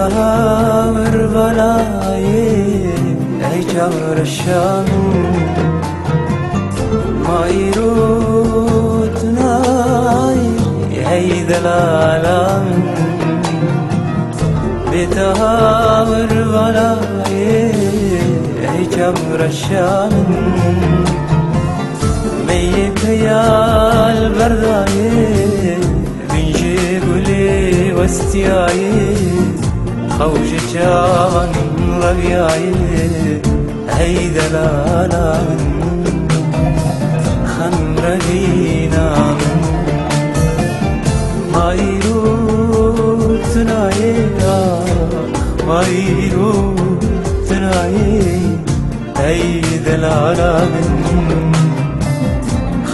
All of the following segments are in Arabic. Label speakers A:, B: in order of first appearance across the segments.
A: بتهاور بلاي عجار الشام ما يروت ناي هيدا العالم بتهاور بلاي عجار الشام ميت يا البرداي بنجيب لي واستياي خوج جان ربياي هيدا العالم خمر دينا ما يروت ناي ما يروت ناي هيدا العالم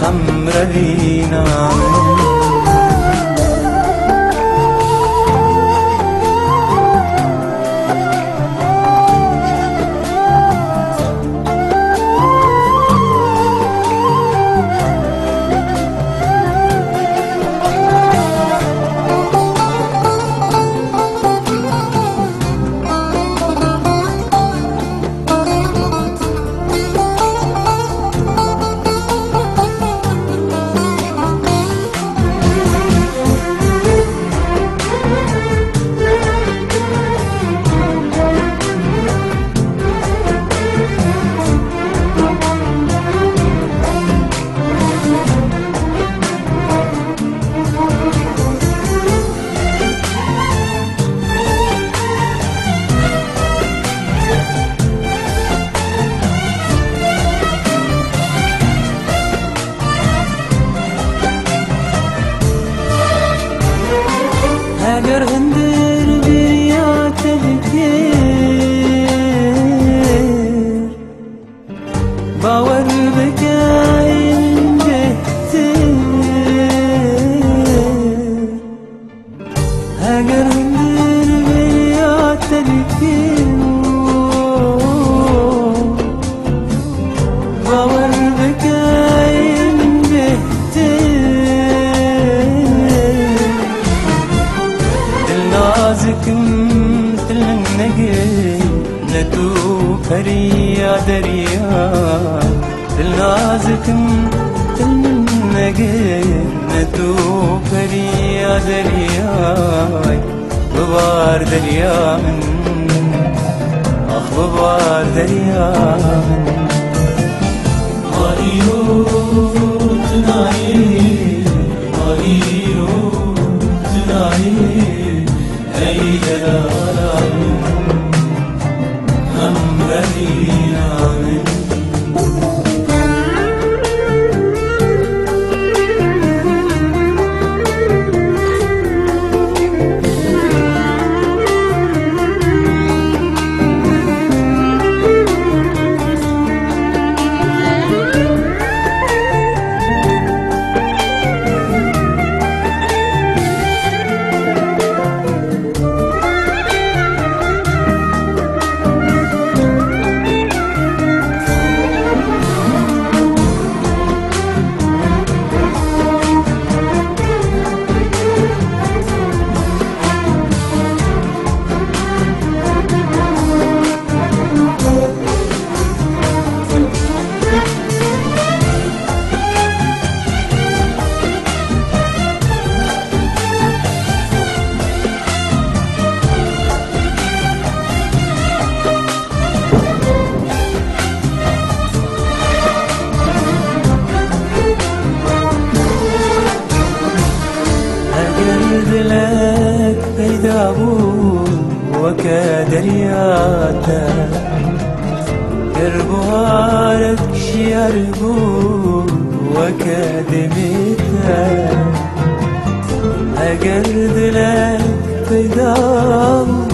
A: خمر دينا اگر هندر بريا تذكير باور بكاين بهتير اگر هندر بريا تذكير باور بكاين بهتير نازكم تل النقي ندو فريا دريا تل نازكم تل النقي ندو فريا دريا ببار دريا من ببار دريا من ما يروت ناي ما يروت ناي هيدا العالم خمر دينا لك بيدابو وكدرياتا قربوارك شيربو وكدميتا أقرد لك بيدابو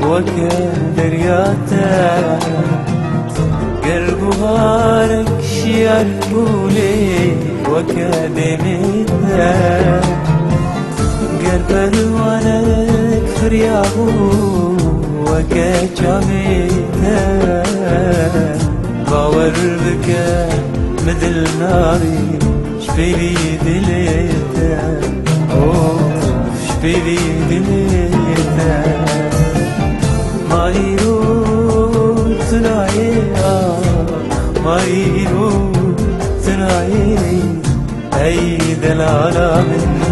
A: وكدرياتا قربوارك شيربو لي وكدميتا قرب الوانك فريابو وكجاميتا باور بك مثل ناري شبيلي دليتا شبيلي دليتا زعلانة مني